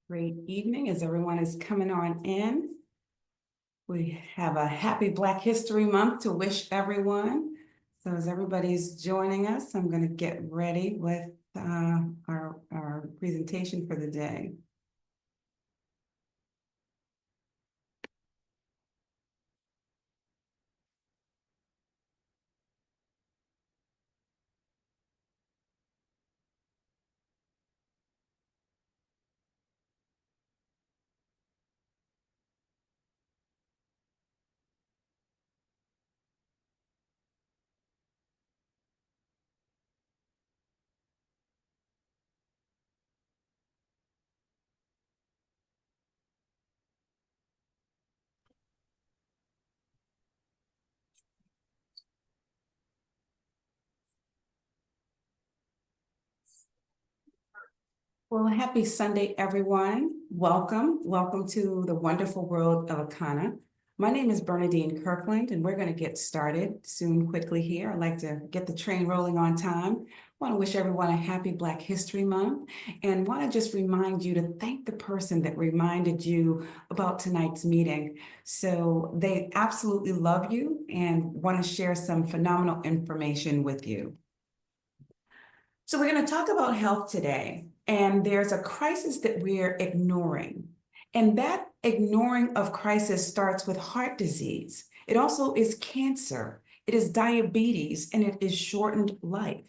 Great evening as everyone is coming on in. We have a happy Black History Month to wish everyone. So as everybody's joining us, I'm going to get ready with our presentation for the day. Well, happy Sunday, everyone. Welcome. Welcome to the wonderful world of Akana. My name is Bernadine Kirkland, and we're going to get started soon, quickly here. I'd like to get the train rolling on time. I want to wish everyone a happy Black History Month and want to just remind you to thank the person that reminded you about tonight's meeting. So they absolutely love you and want to share some phenomenal information with you. So we're going to talk about health today, and there's a crisis that we're ignoring. And that ignoring of crisis starts with heart disease. It also is cancer, it is diabetes, and it is shortened life.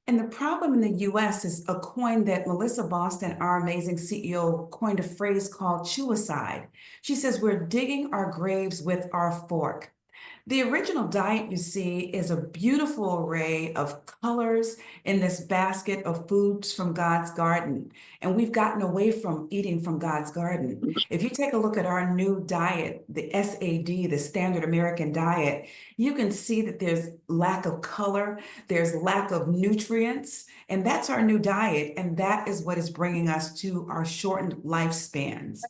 And the problem in the US is a coin that Melissa Boston, our amazing CEO, coined a phrase called chewicide. She says, we're digging our graves with our fork. The original diet you see is a beautiful array of colors in this basket of foods from God's garden. And we've gotten away from eating from God's garden. If you take a look at our new diet, the SAD, the Standard American Diet, you can see that there's lack of color, there's lack of nutrients, and that's our new diet. And that is what is bringing us to our shortened lifespans.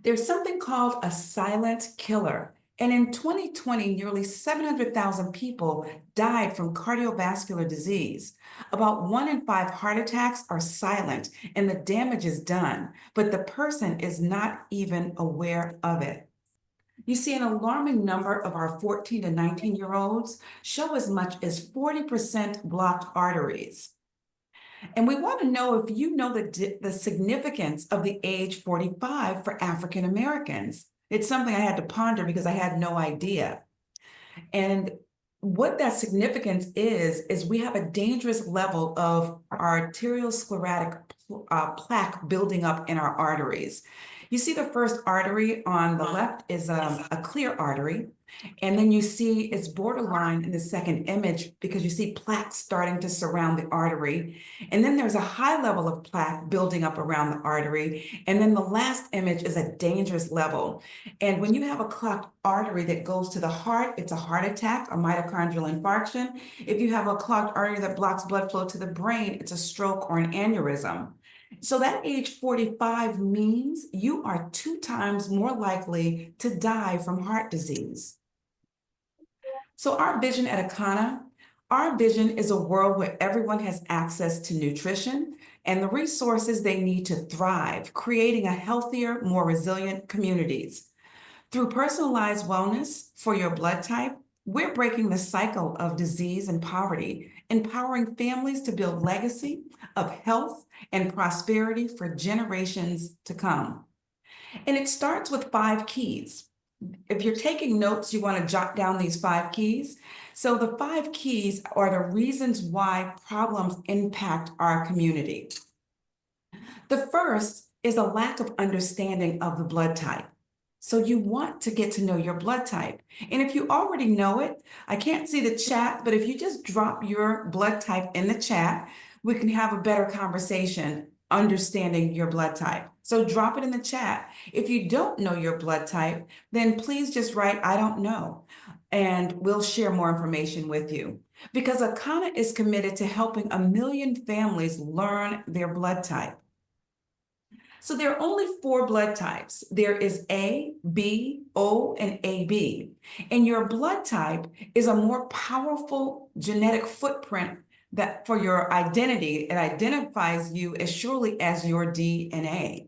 There's something called a silent killer. And in 2020, nearly 700,000 people died from cardiovascular disease. About 1 in 5 heart attacks are silent and the damage is done, but the person is not even aware of it. You see, an alarming number of our 14 to 19-year-olds show as much as 40% blocked arteries. And we want to know if you know the significance of the age 45 for African Americans. It's something I had to ponder because I had no idea. And what that significance is we have a dangerous level of arteriosclerotic plaque building up in our arteries. You see the first artery on the left is a clear artery. And then you see it's borderline in the second image because you see plaque starting to surround the artery. And then there's a high level of plaque building up around the artery. And then the last image is a dangerous level. And when you have a clogged artery that goes to the heart, it's a heart attack, a mitochondrial infarction. If you have a clogged artery that blocks blood flow to the brain, it's a stroke or an aneurysm. So that age 45 means you are 2 times more likely to die from heart disease. So our vision at Akana, our vision is a world where everyone has access to nutrition and the resources they need to thrive, creating a healthier, more resilient communities. Through personalized wellness for your blood type, we're breaking the cycle of disease and poverty, empowering families to build legacy of health and prosperity for generations to come. And it starts with 5 keys. If you're taking notes, you want to jot down these 5 keys. So the 5 keys are the reasons why problems impact our community. The first is a lack of understanding of the blood type. So you want to get to know your blood type. And if you already know it, I can't see the chat, but if you just drop your blood type in the chat, we can have a better conversation understanding your blood type. So drop it in the chat. If you don't know your blood type, then please just write, I don't know, and we'll share more information with you. Because Akana is committed to helping 1 million families learn their blood type. So there are only 4 blood types. There is A, B, O, and AB. And your blood type is a more powerful genetic footprint that for your identity, it identifies you as surely as your DNA.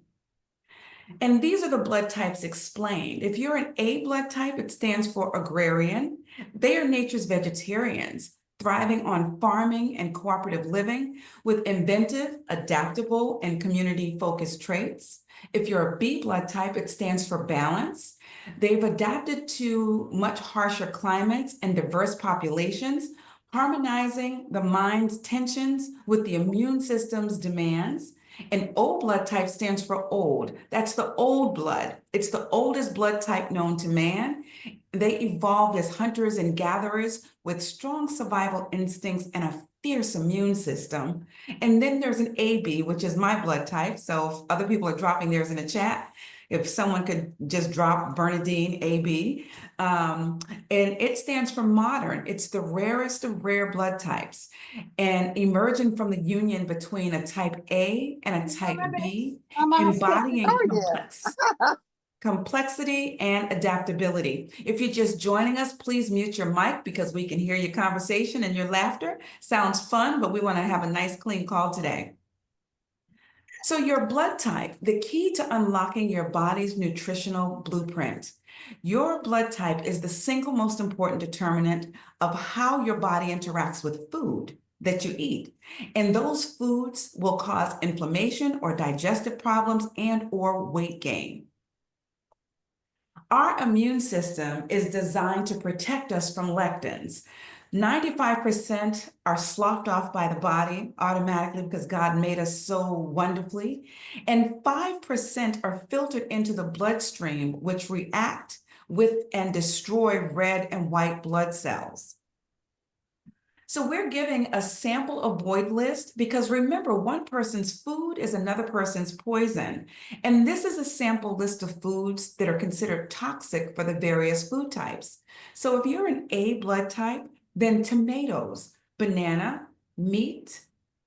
And these are the blood types explained. If you're an A blood type, it stands for agrarian. They are nature's vegetarians, thriving on farming and cooperative living with inventive, adaptable, and community-focused traits. If you're a B blood type, it stands for balance. They've adapted to much harsher climates and diverse populations, harmonizing the mind's tensions with the immune system's demands. And O blood type stands for old. That's the old blood. It's the oldest blood type known to man. They evolved as hunters and gatherers with strong survival instincts and a fierce immune system. And then there's an AB, which is my blood type. So if other people are dropping theirs in the chat, if someone could just drop Bernadine AB. And it stands for modern. It's the rarest of rare blood types. And emerging from the union between a type A and a type B, embodying complexity and adaptability. If you're just joining us, please mute your mic because we can hear your conversation and your laughter. Sounds fun, but we want to have a nice, clean call today. So your blood type, the key to unlocking your body's nutritional blueprint. Your blood type is the single most important determinant of how your body interacts with food that you eat. And those foods will cause inflammation or digestive problems and or weight gain. Our immune system is designed to protect us from lectins. 95% are sloughed off by the body automatically because God made us so wonderfully. And 5% are filtered into the bloodstream, which react with and destroy red and white blood cells. So we're giving a sample avoid list because remember, one person's food is another person's poison. And this is a sample list of foods that are considered toxic for the various food types. So if you're an A blood type, then tomatoes, banana, meat,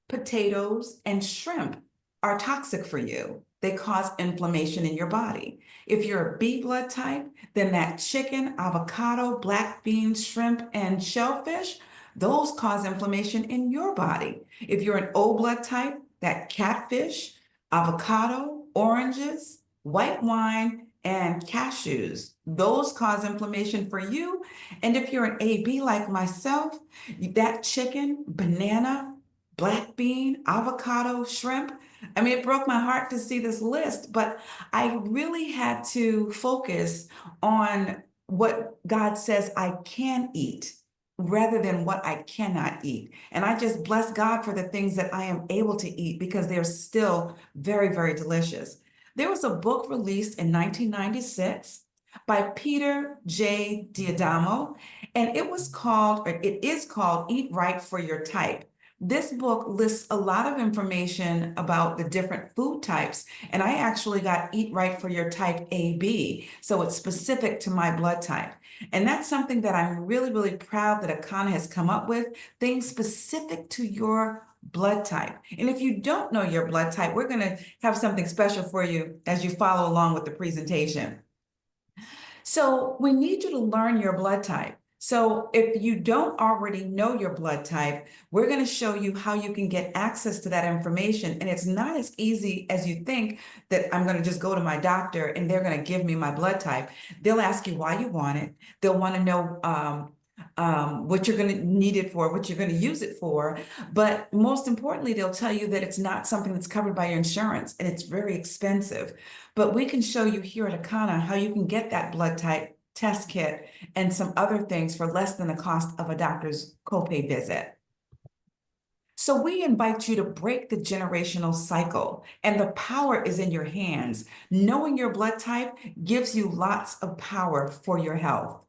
potatoes, and shrimp are toxic for you. They cause inflammation in your body. If you're a B blood type, then that chicken, avocado, black beans, shrimp, and shellfish, those cause inflammation in your body. If you're an O blood type, that catfish, avocado, oranges, white wine, and cashews, those cause inflammation for you. And if you're an AB like myself, that chicken, banana, black bean, avocado, shrimp, I mean, it broke my heart to see this list, but I really had to focus on what God says I can eat rather than what I cannot eat. And I just bless God for the things that I am able to eat because they're still very, very delicious. There was a book released in 1996 by Peter J. Diadamo, and it is called Eat Right for Your Type. This book lists a lot of information about the different food types, and I actually got Eat Right for Your Type AB, so it's specific to my blood type. And that's something that I'm really, really proud that Akana has come up with, things specific to your blood type. And if you don't know your blood type, we're going to have something special for you as you follow along with the presentation. So we need you to learn your blood type. So if you don't already know your blood type, we're going to show you how you can get access to that information. And it's not as easy as you think that I'm going to just go to my doctor and they're going to give me my blood type. They'll ask you why you want it. They'll want to know what you're going to need it for, what you're going to use it for. But most importantly, they'll tell you that it's not something that's covered by your insurance and it's very expensive. But we can show you here at Akana how you can get that blood type test kit and some other things for less than the cost of a doctor's copay visit. So we invite you to break the generational cycle, and the power is in your hands. Knowing your blood type gives you lots of power for your health.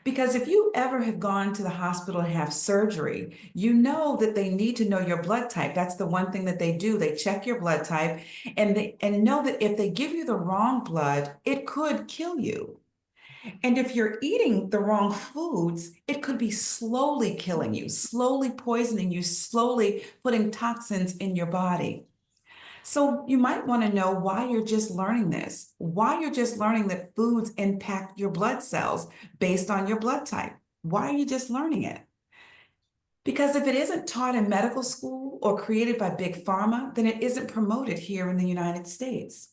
Because if you ever have gone to the hospital and have surgery, you know that they need to know your blood type. That's the one thing that they do. They check your blood type and know that if they give you the wrong blood, it could kill you. And if you're eating the wrong foods, it could be slowly killing you, slowly poisoning you, slowly putting toxins in your body. So you might want to know why you're just learning this, why you're just learning that foods impact your blood cells based on your blood type. Why are you just learning it? Because if it isn't taught in medical school or created by big pharma, then it isn't promoted here in the United States.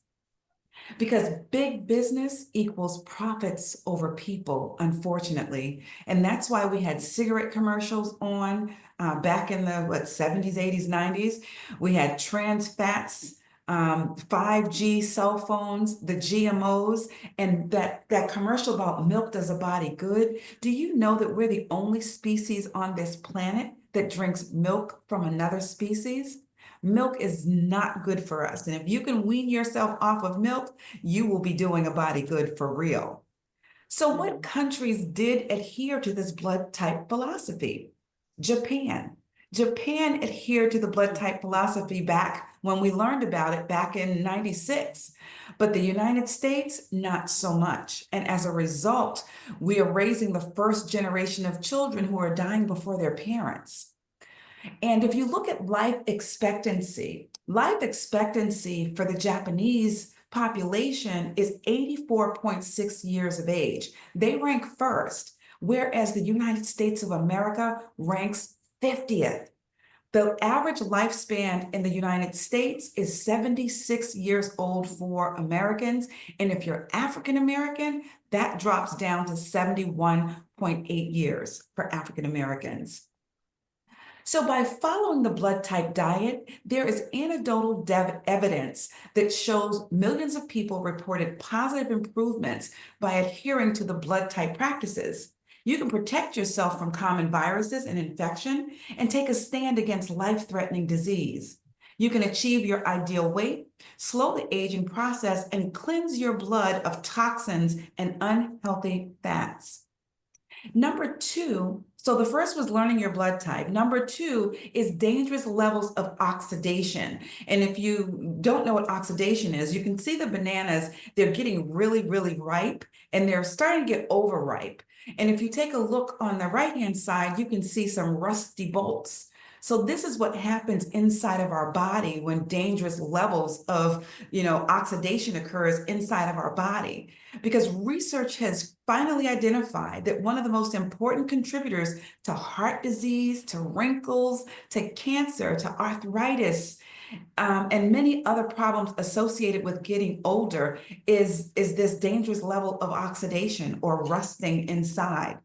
Because big business equals profits over people, unfortunately. And that's why we had cigarette commercials on back in the 70s, 80s, 90s. We had trans fats, 5G cell phones, the GMOs, and that commercial about milk does a body good. Do you know that we're the only species on this planet that drinks milk from another species? Milk is not good for us. And if you can wean yourself off of milk, you will be doing a body good for real. So what countries did adhere to this blood type philosophy? Japan. Japan adhered to the blood type philosophy back when we learned about it back in 96. But the United States, not so much. And as a result, we are raising the first generation of children who are dying before their parents. And if you look at life expectancy for the Japanese population is 84.6 years of age. They rank first, whereas the United States of America ranks 50th. The average lifespan in the United States is 76 years old for Americans. And if you're African American, that drops down to 71.8 years for African Americans. So by following the blood type diet, there is anecdotal evidence that shows millions of people reported positive improvements by adhering to the blood type practices. You can protect yourself from common viruses and infection and take a stand against life-threatening disease. You can achieve your ideal weight, slow the aging process, and cleanse your blood of toxins and unhealthy fats. Number two, so the first was learning your blood type. Number two is dangerous levels of oxidation. And if you don't know what oxidation is, you can see the bananas, they're getting really, really ripe and they're starting to get overripe. And if you take a look on the right-hand side, you can see some rusty bolts. So this is what happens inside of our body when dangerous levels of, oxidation occurs inside of our body. Because research has finally identified that one of the most important contributors to heart disease, to wrinkles, to cancer, to arthritis, and many other problems associated with getting older is this dangerous level of oxidation or rusting inside.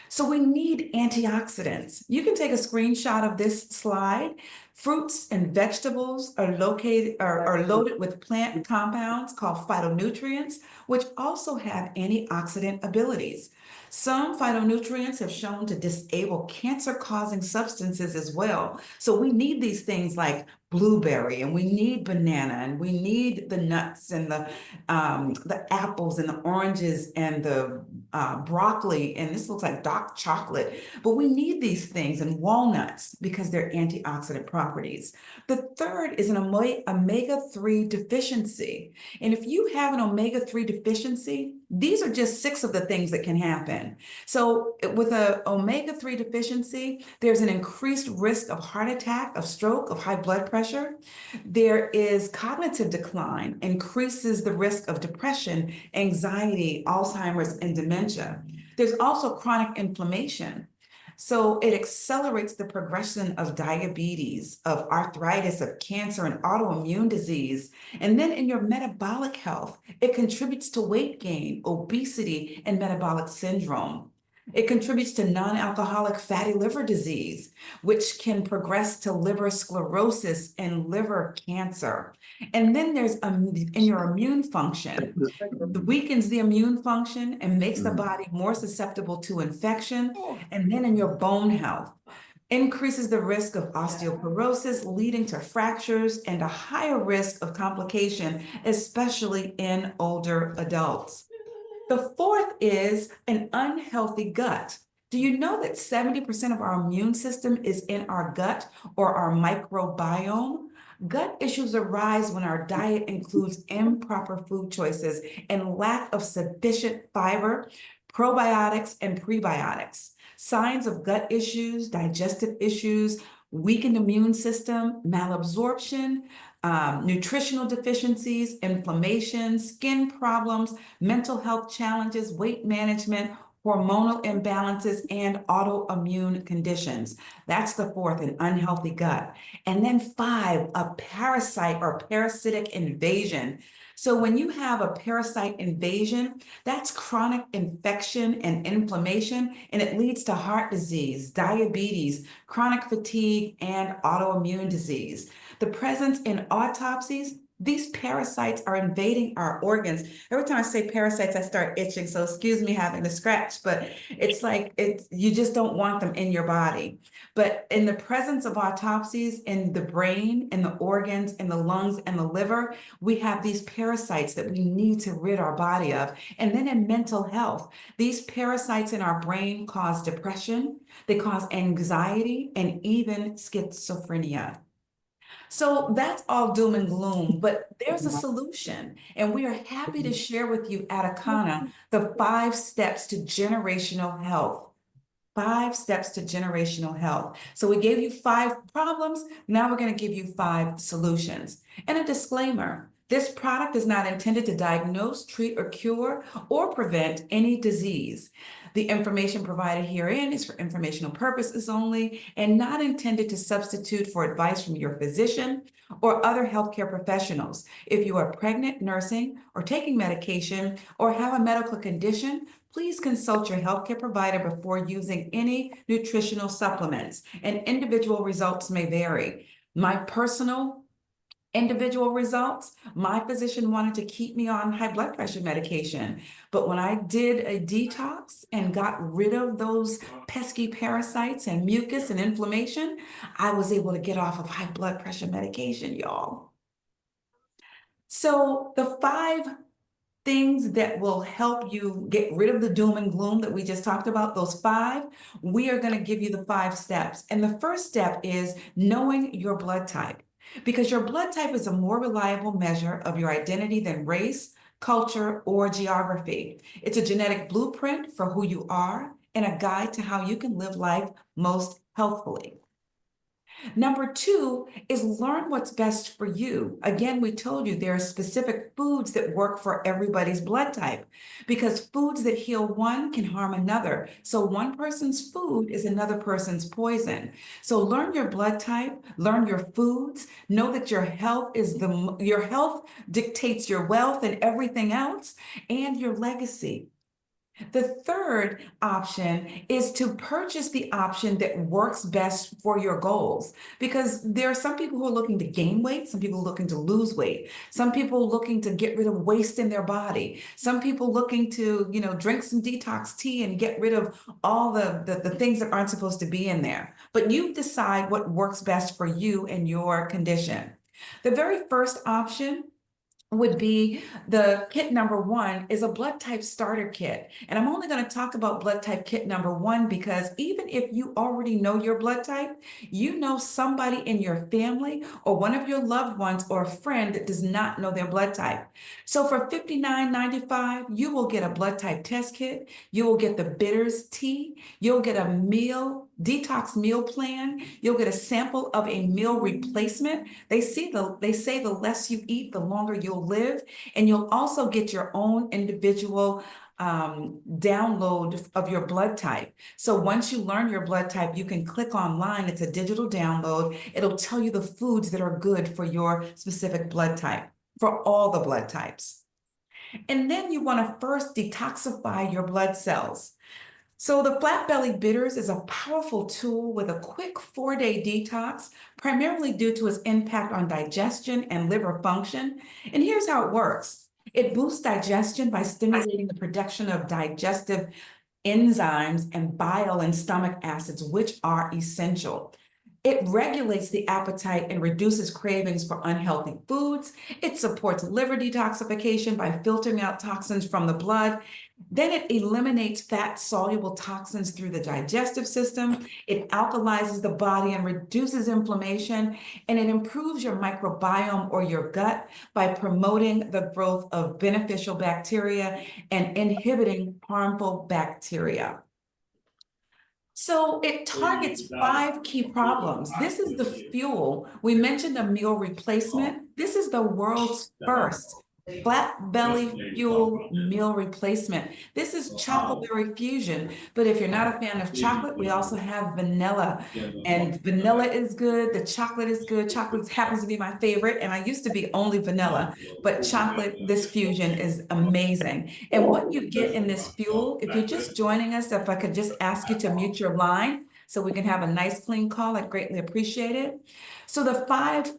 So we need antioxidants. You can take a screenshot of this slide. Fruits and vegetables are loaded with plant compounds called phytonutrients, which also have antioxidant abilities. Some phytonutrients have shown to disable cancer-causing substances as well. So we need these things like blueberry, and we need banana, and we need the nuts and the apples and the oranges and the broccoli, and this looks like dark chocolate, but we need these things, and walnuts, because they're antioxidant properties. The third is an omega-3 deficiency. And if you have an omega-3 deficiency, these are just 6 of the things that can happen. So with an omega-3 deficiency, there's an increased risk of heart attack, of stroke, of high blood pressure. There is cognitive decline, increases the risk of depression, anxiety, Alzheimer's, and dementia. There's also chronic inflammation. So it accelerates the progression of diabetes, of arthritis, of cancer, and autoimmune disease. And then in your metabolic health, it contributes to weight gain, obesity, and metabolic syndrome. It contributes to non-alcoholic fatty liver disease, which can progress to liver sclerosis and liver cancer. And then there's in your immune function, it weakens the immune function and makes the body more susceptible to infection. And then in your bone health, increases the risk of osteoporosis, leading to fractures and a higher risk of complication, especially in older adults. The fourth is an unhealthy gut. Do you know that 70% of our immune system is in our gut or our microbiome? Gut issues arise when our diet includes improper food choices and lack of sufficient fiber, probiotics, and prebiotics. Signs of gut issues, digestive issues, weakened immune system, malabsorption, nutritional deficiencies, inflammation, skin problems, mental health challenges, weight management, hormonal imbalances, and autoimmune conditions. That's the fourth, an unhealthy gut. And then five, a parasite or parasitic invasion. So when you have a parasite invasion, that's chronic infection and inflammation, and it leads to heart disease, diabetes, chronic fatigue, and autoimmune disease. The presence in autopsies, these parasites are invading our organs. Every time I say parasites, I start itching. So excuse me having to scratch, but it's like you just don't want them in your body. But in the presence of autopsies in the brain, in the organs, in the lungs, and the liver, we have these parasites that we need to rid our body of. And then in mental health, these parasites in our brain cause depression, they cause anxiety, and even schizophrenia. So that's all doom and gloom, but there's a solution. And we are happy to share with you at Akana the 5 steps to generational health. 5 steps to generational health. So we gave you 5 problems. Now we're going to give you 5 solutions. And a disclaimer, this product is not intended to diagnose, treat, or cure, or prevent any disease. The information provided herein is for informational purposes only and not intended to substitute for advice from your physician or other healthcare professionals. If you are pregnant, nursing, or taking medication, or have a medical condition, please consult your healthcare provider before using any nutritional supplements, and individual results may vary. My personal individual results, my physician wanted to keep me on high blood pressure medication. But when I did a detox and got rid of those pesky parasites and mucus and inflammation, I was able to get off of high blood pressure medication, y'all. So the 5 things that will help you get rid of the doom and gloom that we just talked about, those 5, we are going to give you the 5 steps. And the first step is knowing your blood type, because your blood type is a more reliable measure of your identity than race, culture, or geography. It's a genetic blueprint for who you are and a guide to how you can live life most healthfully. Number 2 is learn what's best for you. Again, we told you there are specific foods that work for everybody's blood type, because foods that heal one can harm another. So one person's food is another person's poison. So learn your blood type, learn your foods, know that your health dictates your wealth and everything else, and your legacy. The third option is to purchase the option that works best for your goals, because there are some people who are looking to gain weight, some people looking to lose weight, some people looking to get rid of waste in their body, some people looking to, drink some detox tea and get rid of all the things that aren't supposed to be in there. But you decide what works best for you and your condition. The very first option would be the kit number 1 is a blood type starter kit. And I'm only going to talk about blood type kit number 1 because even if you already know your blood type, you know somebody in your family or one of your loved ones or a friend that does not know their blood type. So for $59.95, you will get a blood type test kit. You will get the bitters tea. You'll get a detox meal plan. You'll get a sample of a meal replacement. They say the less you eat, the longer you'll live. And you'll also get your own individual download of your blood type. So once you learn your blood type, you can click online. It's a digital download. It'll tell you the foods that are good for your specific blood type, for all the blood types. And then you want to first detoxify your blood cells. So the Flat Belly Bitters is a powerful tool with a quick 4-day detox, primarily due to its impact on digestion and liver function. And here's how it works. It boosts digestion by stimulating the production of digestive enzymes and bile and stomach acids, which are essential. It regulates the appetite and reduces cravings for unhealthy foods. It supports liver detoxification by filtering out toxins from the blood. Then it eliminates fat-soluble toxins through the digestive system. It alkalizes the body and reduces inflammation. And it improves your microbiome or your gut by promoting the growth of beneficial bacteria and inhibiting harmful bacteria. So it targets 5 key problems. This is the fuel. We mentioned a meal replacement. This is the world's first Flat Belly Fuel Meal Replacement. This is chocolate berry fusion, but if you're not a fan of chocolate, we also have vanilla. And vanilla is good, the chocolate is good. Chocolate happens to be my favorite, and I used to be only vanilla, but chocolate, this fusion is amazing. And what you get in this fuel, if you're just joining us, if I could just ask you to mute your line so we can have a nice clean call, I'd greatly appreciate it. So the five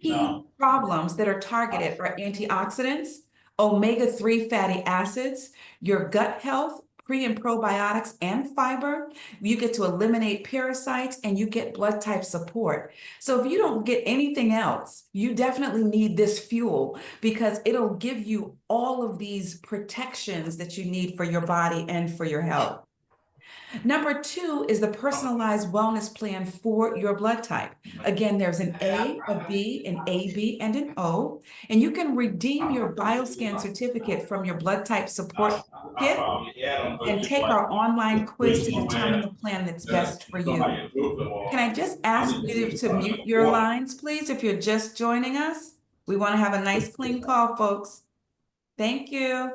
key problems that are targeted are antioxidants, omega-3 fatty acids, your gut health, pre and probiotics, and fiber. You get to eliminate parasites and you get blood type support. So if you don't get anything else, you definitely need this fuel because it'll give you all of these protections that you need for your body and for your health. Number two is the personalized wellness plan for your blood type. Again, there's an A, a B, an AB, and an O, and you can redeem your BioScan certificate from your blood type support kit and take our online quiz to determine the plan that's best for you. Can I just ask you to mute your lines, please, if you're just joining us? We want to have a nice, clean call, folks. Thank you.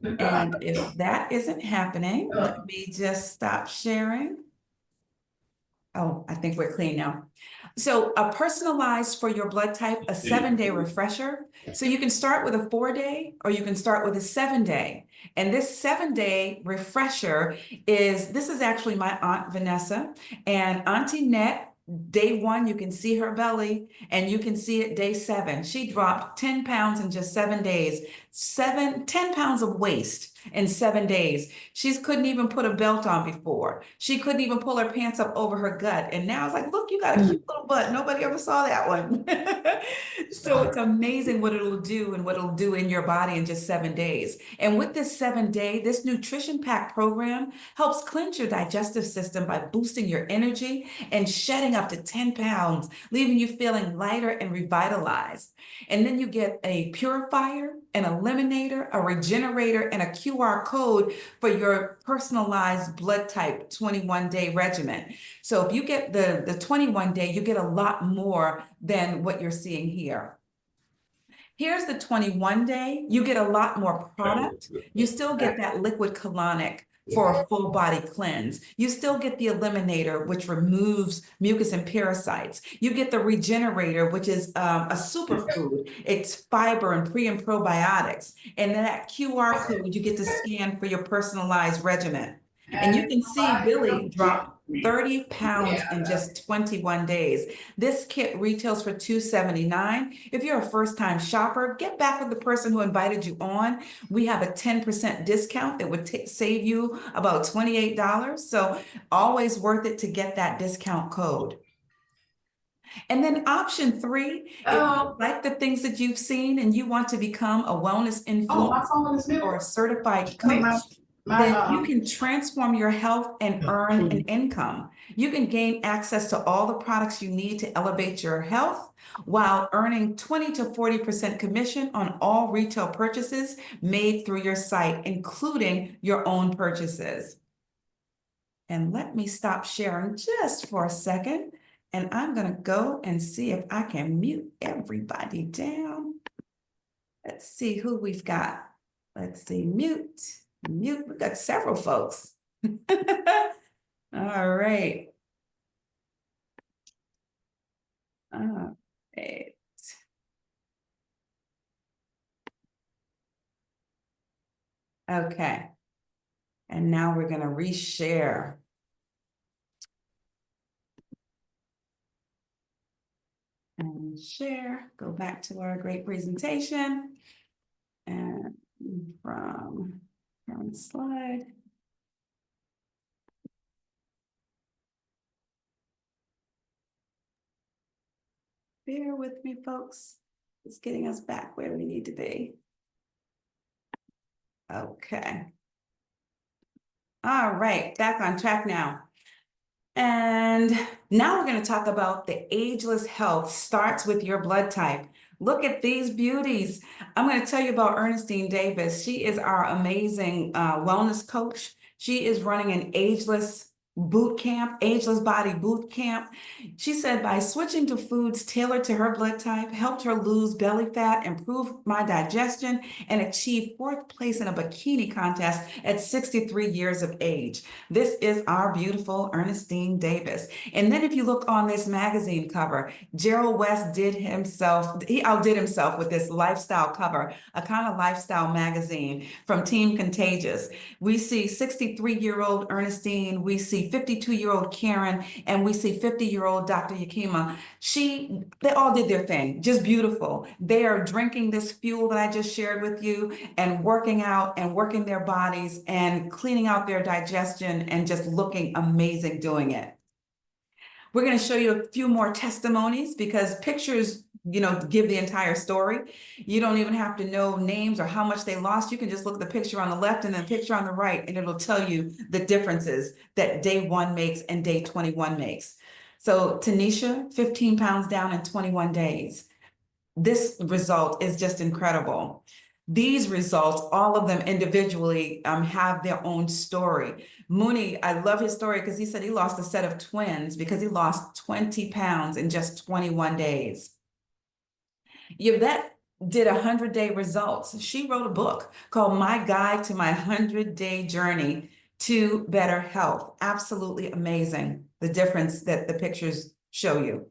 And if that isn't happening, let me just stop sharing. Oh, I think we're clean now. So a personalized for your blood type, a 7-day refresher. So you can start with a 4-day or you can start with a 7-day. And this 7-day refresher this is actually my Aunt Vanessa and Auntie Net. Day 1, you can see her belly and you can see it day 7. She dropped 10 pounds in just 7 days, 10 pounds of waist in 7 days. She couldn't even put a belt on before. She couldn't even pull her pants up over her gut. And now it's like, look, you got a cute little butt. Nobody ever saw that one. So it's amazing what it'll do and what it'll do in your body in just 7 days. And with this 7-day, this nutrition pack program helps cleanse your digestive system by boosting your energy and shedding up to 10 pounds, leaving you feeling lighter and revitalized. And then you get a purifier, an eliminator, a regenerator, and a QR code for your personalized blood type 21-day regimen. So if you get the 21-day, you get a lot more than what you're seeing here. Here's the 21-day. You get a lot more product. You still get that liquid colonic for a full body cleanse. You still get the eliminator, which removes mucus and parasites. You get the regenerator, which is a superfood. It's fiber and pre and probiotics. And then that QR code, you get to scan for your personalized regimen. And you can see Billy dropped 30 pounds in just 21 days. This kit retails for $279. If you're a first-time shopper, get back with the person who invited you on. We have a 10% discount that would save you about $28. So always worth it to get that discount code. And then option 3, if you like the things that you've seen and you want to become a wellness influencer or a certified coach, then you can transform your health and earn an income. You can gain access to all the products you need to elevate your health while earning 20 to 40% commission on all retail purchases made through your site, including your own purchases. And let me stop sharing just for a second. And I'm going to go and see if I can mute everybody down. Let's see who we've got. Let's see, mute. We've got several folks. All right. All right. Okay. And now we're going to reshare. And share, go back to our great presentation. And from current slide. Bear with me, folks. It's getting us back where we need to be. Okay. All right, back on track now. And now we're going to talk about the ageless health starts with your blood type. Look at these beauties. I'm going to tell you about Ernestine Davis. She is our amazing wellness coach. She is running an ageless boot camp, ageless body boot camp. She said, by switching to foods tailored to her blood type, helped her lose belly fat, improve my digestion, and achieve fourth place in a bikini contest at 63 years of age. This is our beautiful Ernestine Davis. And then if you look on this magazine cover, Gerald West he outdid himself with this lifestyle cover, a kind of lifestyle magazine from Team Contagious. We see 63-year-old Ernestine, we see 52-year-old Karen, and we see 50-year-old Dr. Yakima. They all did their thing, just beautiful. They are drinking this fuel that I just shared with you and working out and working their bodies and cleaning out their digestion and just looking amazing doing it. We're going to show you a few more testimonies because pictures, give the entire story. You don't even have to know names or how much they lost. You can just look at the picture on the left and the picture on the right, and it'll tell you the differences that day 1 makes and day 21 makes. So Tanisha, 15 pounds down in 21 days. This result is just incredible. These results, all of them individually, have their own story. Mooney, I love his story because he said he lost a set of twins because he lost 20 pounds in just 21 days. Yvette did 100-day results. She wrote a book called My Guide to My 100-Day Journey to Better Health. Absolutely amazing, the difference that the pictures show you.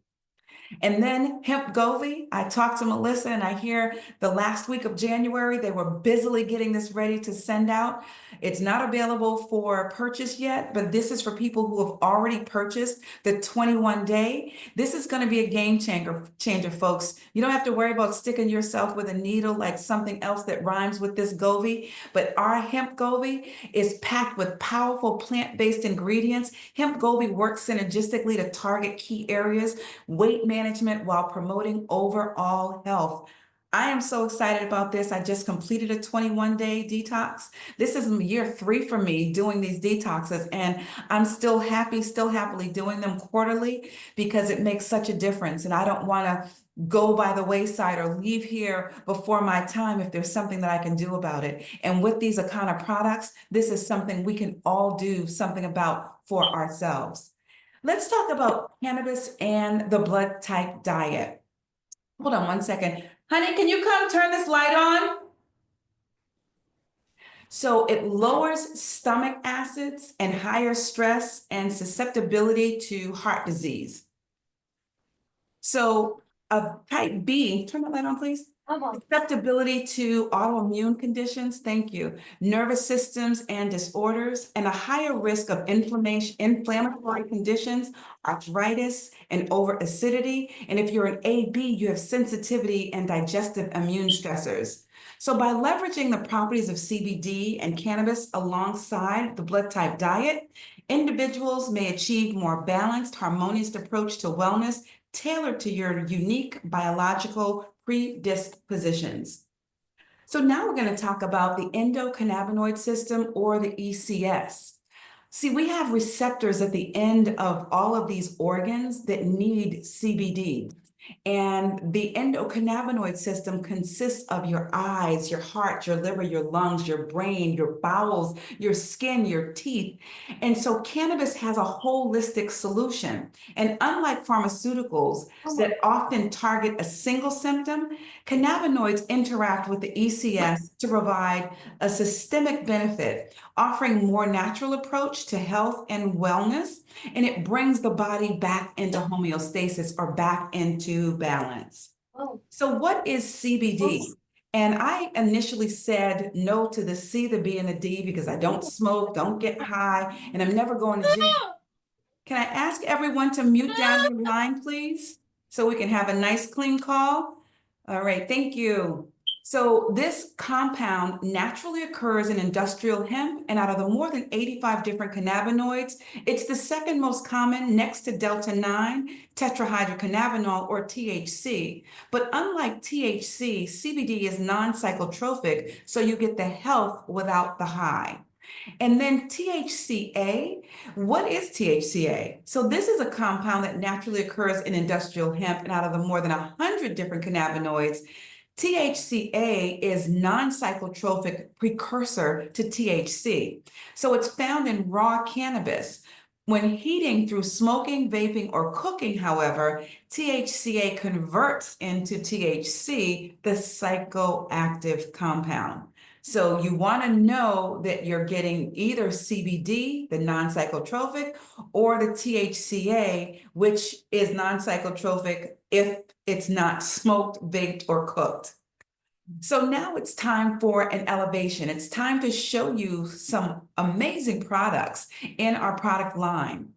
And then Hemp Govee, I talked to Melissa and I hear the last week of January, they were busily getting this ready to send out. It's not available for purchase yet, but this is for people who have already purchased the 21-day. This is going to be a game changer, folks. You don't have to worry about sticking yourself with a needle like something else that rhymes with this Govee, but our Hemp Govee is packed with powerful plant-based ingredients. Hemp Govee works synergistically to target key areas, weight management while promoting overall health. I am so excited about this. I just completed a 21-day detox. This is year 3 for me doing these detoxes, and I'm still happily doing them quarterly because it makes such a difference. And I don't want to go by the wayside or leave here before my time if there's something that I can do about it. And with these Akana products, this is something we can all do something about for ourselves. Let's talk about cannabis and the blood type diet. Hold on one second. Honey, can you come turn this light on? So it lowers stomach acids and higher stress and susceptibility to heart disease. So a type B, turn that light on, please. Susceptibility to autoimmune conditions, thank you, nervous systems and disorders, and a higher risk of inflammatory conditions, arthritis, and over-acidity. And if you're an AB, you have sensitivity and digestive immune stressors. So by leveraging the properties of CBD and cannabis alongside the blood type diet, individuals may achieve more balanced, harmonious approach to wellness tailored to your unique biological predispositions. So now we're going to talk about the endocannabinoid system, or the ECS. See, we have receptors at the end of all of these organs that need CBD. And the endocannabinoid system consists of your eyes, your heart, your liver, your lungs, your brain, your bowels, your skin, your teeth. And so cannabis has a holistic solution. And unlike pharmaceuticals that often target a single symptom, cannabinoids interact with the ECS to provide a systemic benefit, offering more natural approach to health and wellness, and it brings the body back into homeostasis or back into balance. So what is CBD? And I initially said no to the C, the B, and the D because I don't smoke, don't get high, and I'm never going to gym. Can I ask everyone to mute down your line, please, so we can have a nice, clean call? All right, thank you. So this compound naturally occurs in industrial hemp, and out of the more than 85 different cannabinoids, it's the second most common next to delta-9 tetrahydrocannabinol, or THC. But unlike THC, CBD is non-psychotropic, so you get the health without the high. And then THCA, what is THCA? So this is a compound that naturally occurs in industrial hemp, and out of the more than 100 different cannabinoids, THCA is non-psychotropic precursor to THC. So it's found in raw cannabis. When heating through smoking, vaping, or cooking, however, THCA converts into THC, the psychoactive compound. So you want to know that you're getting either CBD, the non-psychotropic, or the THCA, which is non-psychotropic if it's not smoked, vaped, or cooked. So now it's time for an elevation. It's time to show you some amazing products in our product line.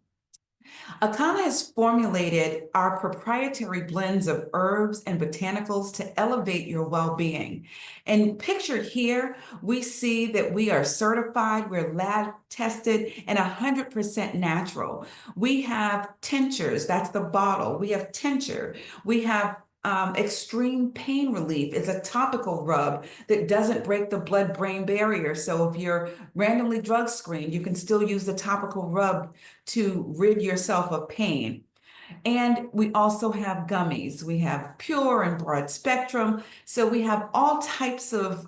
Akana has formulated our proprietary blends of herbs and botanicals to elevate your well-being. And pictured here, we see that we are certified, we're lab tested, and 100% natural. We have tinctures, that's the bottle. We have tincture. We have extreme pain relief. It's a topical rub that doesn't break the blood-brain barrier. So if you're randomly drug screened, you can still use the topical rub to rid yourself of pain. And we also have gummies. We have pure and broad spectrum. So we have all types of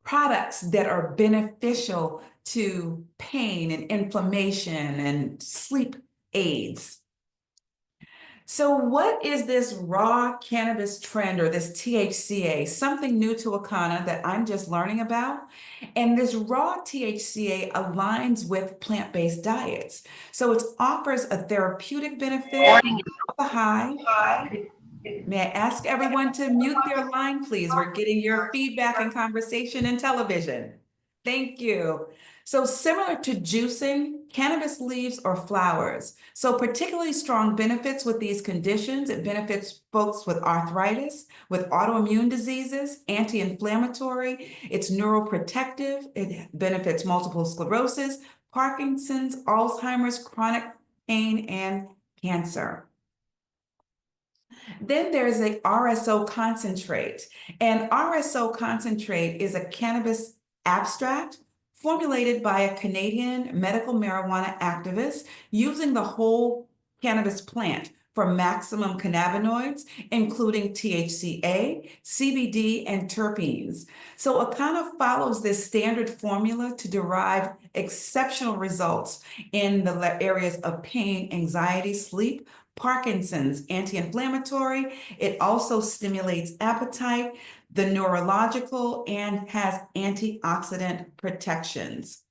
products that are beneficial to pain and inflammation and sleep aids. So what is this raw cannabis trend or this THCA? Something new to Akana that I'm just learning about. And this raw THCA aligns with plant-based diets. So it offers a therapeutic benefit, a high. May I ask everyone to mute their line, please? We're getting your feedback and conversation in television. Thank you. So similar to juicing, cannabis leaves or flowers. So particularly strong benefits with these conditions. It benefits folks with arthritis, with autoimmune diseases, anti-inflammatory. It's neuroprotective. It benefits multiple sclerosis, Parkinson's, Alzheimer's, chronic pain, and cancer. Then there's a RSO concentrate. And RSO concentrate is a cannabis abstract formulated by a Canadian medical marijuana activist using the whole cannabis plant for maximum cannabinoids, including THCA, CBD, and terpenes. So Akana follows this standard formula to derive exceptional results in the areas of pain, anxiety, sleep, Parkinson's, anti-inflammatory. It also stimulates appetite, the neurological, and has antioxidant protections.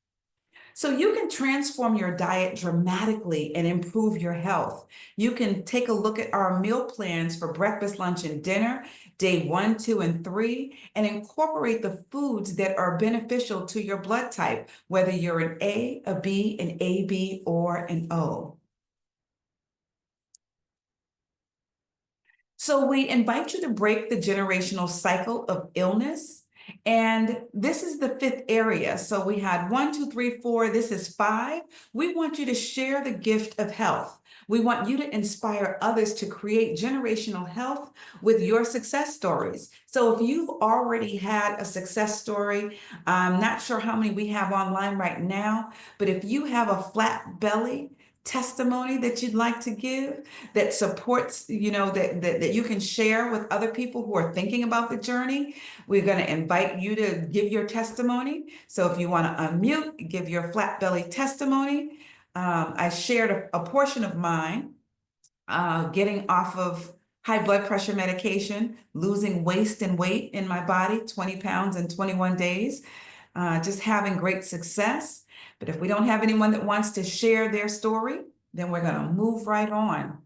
So you can transform your diet dramatically and improve your health. You can take a look at our meal plans for breakfast, lunch, and dinner, day 1, 2, and 3, and incorporate the foods that are beneficial to your blood type, whether you're an A, a B, an AB, or an O. So we invite you to break the generational cycle of illness. And this is the 5th area. So we had 1, 2, 3, 4. This is 5. We want you to share the gift of health. We want you to inspire others to create generational health with your success stories. So if you've already had a success story, I'm not sure how many we have online right now, but if you have a flat belly testimony that you'd like to give that supports, that you can share with other people who are thinking about the journey, we're going to invite you to give your testimony. So if you want to unmute, give your flat belly testimony. I shared a portion of mine, getting off of high blood pressure medication, losing waist and weight in my body, 20 pounds in 21 days, just having great success. But if we don't have anyone that wants to share their story, then we're going to move right on.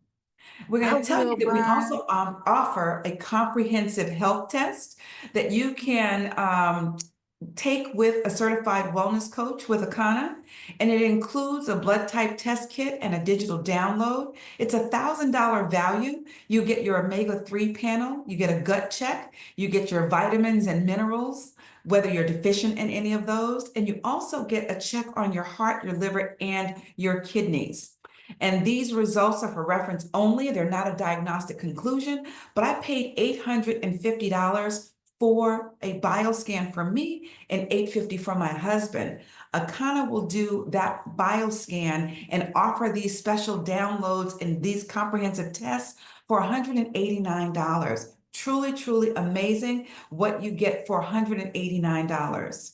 We're going to tell you that we also offer a comprehensive health test that you can take with a certified wellness coach with Akana, and it includes a blood type test kit and a digital download. It's $1,000 value. You get your omega-3 panel, you get a gut check, you get your vitamins and minerals, whether you're deficient in any of those, and you also get a check on your heart, your liver, and your kidneys. And these results are for reference only. They're not a diagnostic conclusion, but I paid $850 for a bioscan for me and $850 for my husband. Akana will do that bioscan and offer these special downloads and these comprehensive tests for $189. Truly, truly amazing what you get for $189.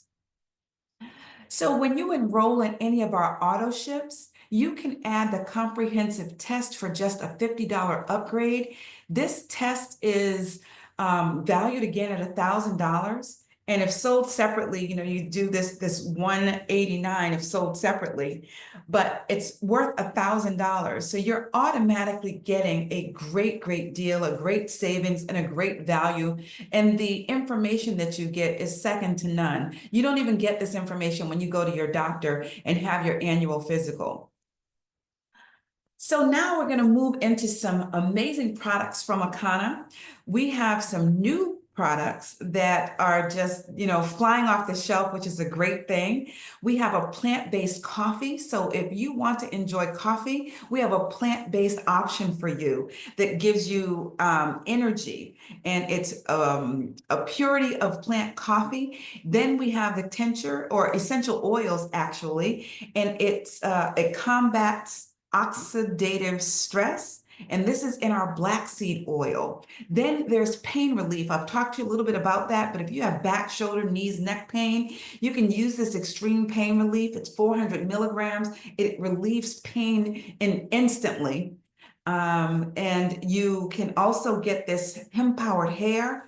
So when you enroll in any of our auto ships, you can add the comprehensive test for just a $50 upgrade. This test is valued again at $1,000. And if sold separately, you do this 189 if sold separately, but it's worth $1,000. So you're automatically getting a great deal, a great savings, and a great value. And the information that you get is second to none. You don't even get this information when you go to your doctor and have your annual physical. So now we're going to move into some amazing products from Akana. We have some new products that are just, flying off the shelf, which is a great thing. We have a plant-based coffee. So if you want to enjoy coffee, we have a plant-based option for you that gives you energy, and it's a purity of plant coffee. Then we have the tincture or essential oils, actually, and it combats oxidative stress. And this is in our black seed oil. Then there's pain relief. I've talked to you a little bit about that, but if you have back, shoulder, knees, neck pain, you can use this extreme pain relief. It's 400 milligrams. It relieves pain instantly. And you can also get this hemp-powered hair.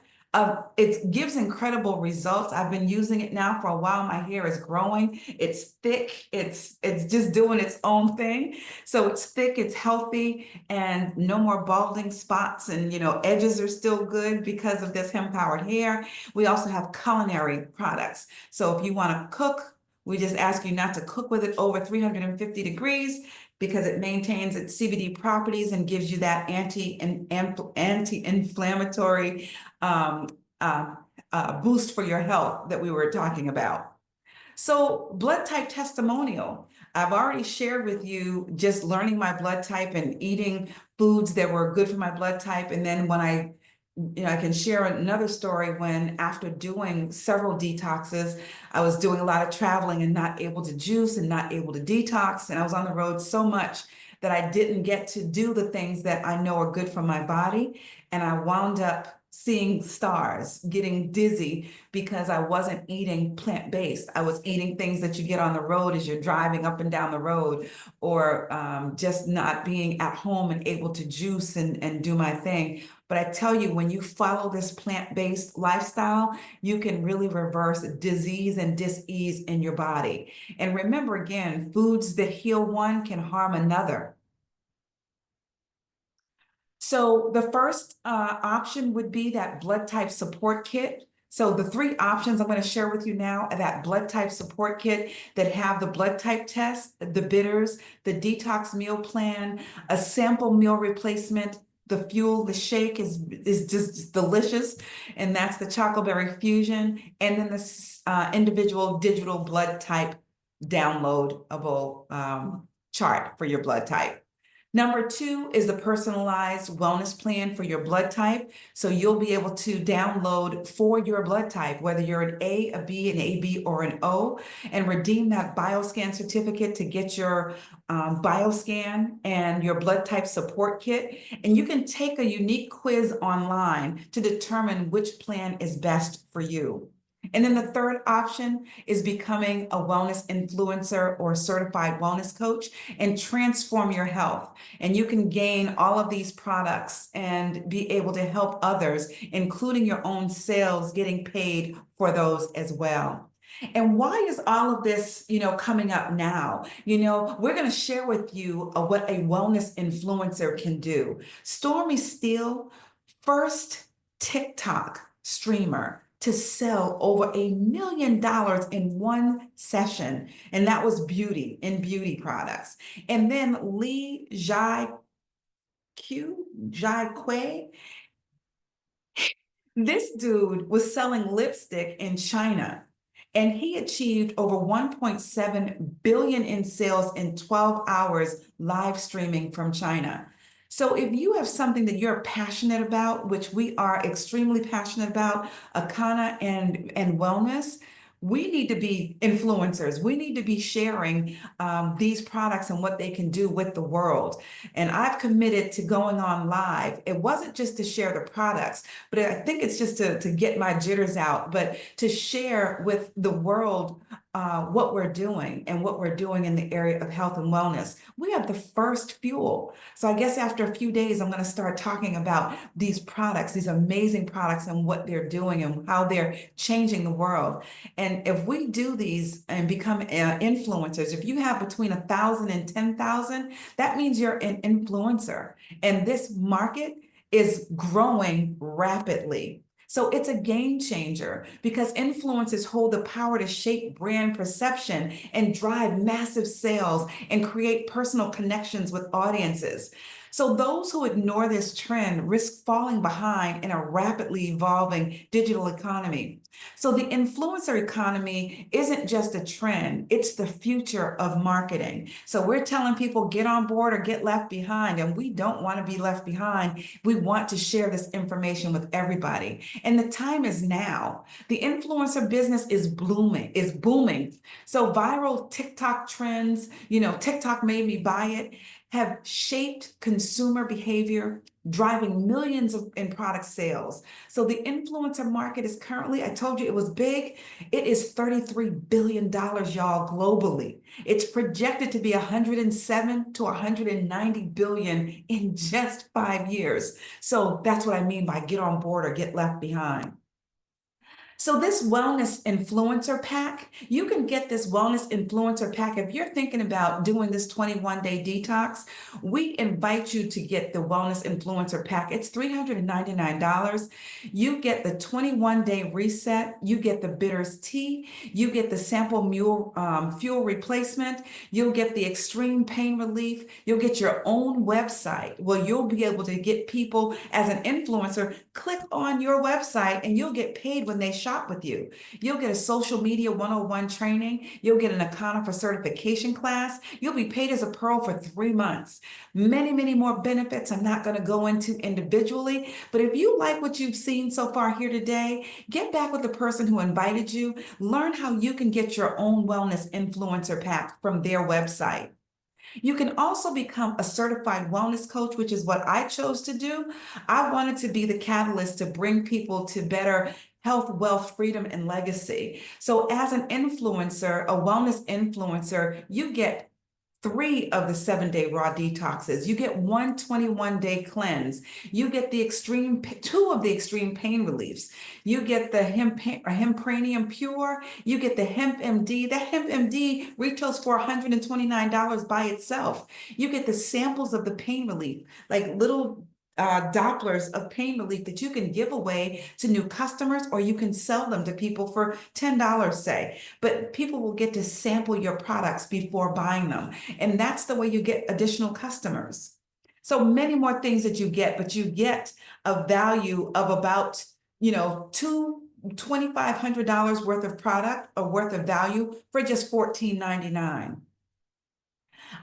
It gives incredible results. I've been using it now for a while. My hair is growing. It's thick. It's just doing its own thing. So it's thick, it's healthy, and no more balding spots. And edges are still good because of this hemp-powered hair. We also have culinary products. So if you want to cook, we just ask you not to cook with it over 350 degrees, because it maintains its CBD properties and gives you that anti-inflammatory boost for your health that we were talking about. So blood type testimonial. I've already shared with you just learning my blood type and eating foods that were good for my blood type. And then when I can share another story when, after doing several detoxes, I was doing a lot of traveling and not able to juice and not able to detox. And I was on the road so much that I didn't get to do the things that I know are good for my body. And I wound up seeing stars, getting dizzy, because I wasn't eating plant-based. I was eating things that you get on the road as you're driving up and down the road, or just not being at home and able to juice and do my thing. But I tell you, when you follow this plant-based lifestyle, you can really reverse disease and dis-ease in your body. And remember, again, foods that heal one can harm another. So the first option would be that blood type support kit. So the three options I'm going to share with you now are that blood type support kit that have the blood type test, the bitters, the detox meal plan, a sample meal replacement. The fuel, the shake is just delicious, and that's the Chocoberry Fusion, and then this individual digital blood type downloadable chart for your blood type. Number two is the personalized wellness plan for your blood type. So you'll be able to download for your blood type, whether you're an A, a B, an AB, or an O, and redeem that bioscan certificate to get your bioscan and your blood type support kit. And you can take a unique quiz online to determine which plan is best for you. And then the third option is becoming a wellness influencer or certified wellness coach and transform your health. And you can gain all of these products and be able to help others, including your own sales, getting paid for those as well. And why is all of this, coming up now? We're going to share with you what a wellness influencer can do. Stormy Steele, first TikTok streamer to sell over $1 million in one session. And that was beauty products. And then Lee Jai-Kway, this dude was selling lipstick in China, and he achieved over 1.7 billion in sales in 12 hours live streaming from China. So if you have something that you're passionate about, which we are extremely passionate about, Akana and wellness, we need to be influencers. We need to be sharing these products and what they can do with the world. And I've committed to going on live. It wasn't just to share the products, but I think it's just to get my jitters out, but to share with the world what we're doing and what we're doing in the area of health and wellness. We have the first fuel. So I guess after a few days, I'm going to start talking about these products, these amazing products, and what they're doing and how they're changing the world. And if we do these and become influencers, if you have between 1,000 and 10,000, that means you're an influencer. And this market is growing rapidly. So it's a game changer because influencers hold the power to shape brand perception and drive massive sales and create personal connections with audiences. So those who ignore this trend risk falling behind in a rapidly evolving digital economy. So the influencer economy isn't just a trend, it's the future of marketing. So we're telling people get on board or get left behind, and we don't want to be left behind. We want to share this information with everybody. And the time is now. The influencer business is booming. So viral TikTok trends, TikTok made me buy it, have shaped consumer behavior, driving millions in product sales. So the influencer market is currently, I told you it was big, it is $33 billion, y'all, globally. It's projected to be 107 to 190 billion in just 5 years. So that's what I mean by get on board or get left behind. So this wellness influencer pack, you can get this wellness influencer pack. If you're thinking about doing this 21-day detox, we invite you to get the wellness influencer pack. It's $399. You get the 21-day reset. You get the bitters tea. You get the sample fuel replacement. You'll get the extreme pain relief. You'll get your own website where you'll be able to get people as an influencer, click on your website and you'll get paid when they shop with you. You'll get a social media 101 training. You'll get an Akana for certification class. You'll be paid as a Pearl for 3 months. Many, many more benefits I'm not going to go into individually, but if you like what you've seen so far here today, get back with the person who invited you. Learn how you can get your own wellness influencer pack from their website. You can also become a certified wellness coach, which is what I chose to do. I wanted to be the catalyst to bring people to better health, wealth, freedom, and legacy. So as an influencer, a wellness influencer, you get 3 of the 7-day raw detoxes. You get 1 21-day cleanse. You get the 2 of the extreme pain reliefs. You get the Hempranium Pure. You get the Hemp MD. That Hemp MD retails for $129 by itself. You get the samples of the pain relief, like little Dopplers of pain relief that you can give away to new customers, or you can sell them to people for $10, say. But people will get to sample your products before buying them. And that's the way you get additional customers. So many more things that you get, but you get a value of about, $2,500 worth of product or worth of value for just $14.99.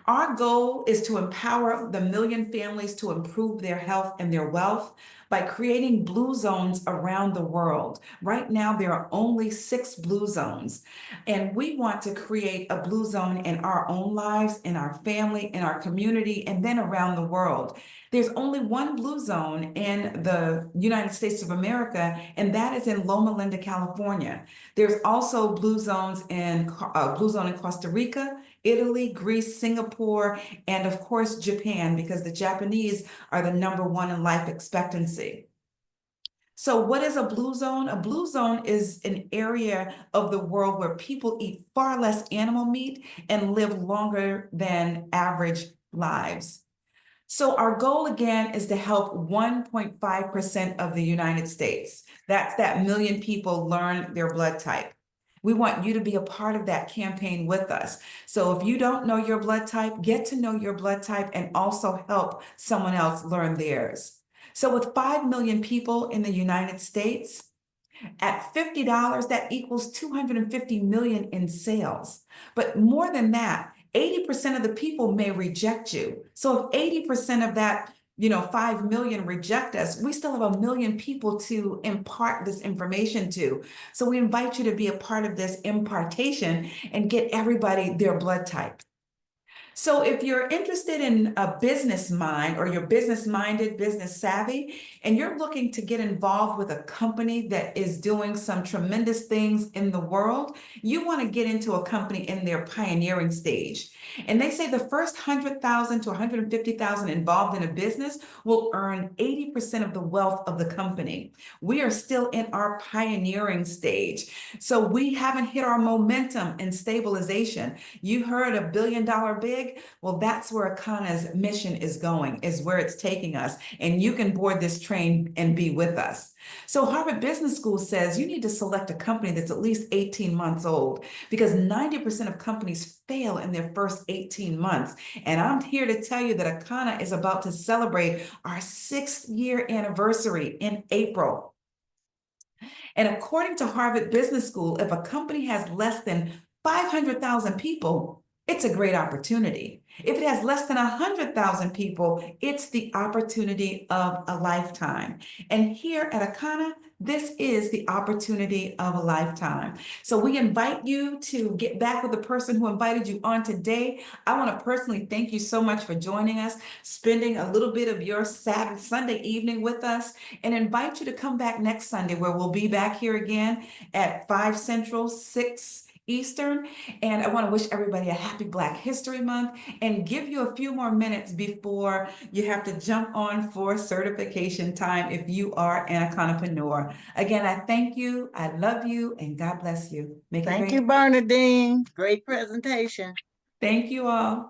Our goal is to empower the million families to improve their health and their wealth by creating blue zones around the world. Right now, there are only 6 blue zones, and we want to create a blue zone in our own lives, in our family, in our community, and then around the world. There's only 1 blue zone in the United States of America, and that is in Loma Linda, California. There's also blue zone in Costa Rica, Italy, Greece, Singapore, and of course, Japan, because the Japanese are the #1 in life expectancy. So what is a blue zone? A blue zone is an area of the world where people eat far less animal meat and live longer than average lives. So our goal again is to help 1.5% of the United States. That's that million people learn their blood type. We want you to be a part of that campaign with us. So if you don't know your blood type, get to know your blood type and also help someone else learn theirs. So with 5 million people in the United States, at $50, that equals 250 million in sales. But more than that, 80% of the people may reject you. So if 80% of that 5 million reject us, we still have 1 million people to impart this information to. So we invite you to be a part of this impartation and get everybody their blood type. So if you're interested in a business mind or you're business minded, business savvy, and you're looking to get involved with a company that is doing some tremendous things in the world, you want to get into a company in their pioneering stage. And they say the first 100,000 to 150,000 involved in a business will earn 80% of the wealth of the company. We are still in our pioneering stage. So we haven't hit our momentum and stabilization. You heard $1 billion big. Well, that's where Akana's mission is going, is where it's taking us. And you can board this train and be with us. So Harvard Business School says you need to select a company that's at least 18 months old because 90% of companies fail in their first 18 months. And I'm here to tell you that Akana is about to celebrate our 6th-year anniversary in April. And according to Harvard Business School, if a company has less than 500,000 people, it's a great opportunity. If it has less than 100,000 people, it's the opportunity of a lifetime. And here at Akana, this is the opportunity of a lifetime. So we invite you to get back with the person who invited you on today. I want to personally thank you so much for joining us, spending a little bit of your Saturday, Sunday evening with us, and invite you to come back next Sunday where we'll be back here again at 5 Central, 6 Eastern. And I want to wish everybody a happy Black History Month and give you a few more minutes before you have to jump on for certification time if you are an Akanapreneur. Again, I thank you, I love you, and God bless you. Make it Thank great. you, Bernadine. Great presentation. Thank you all.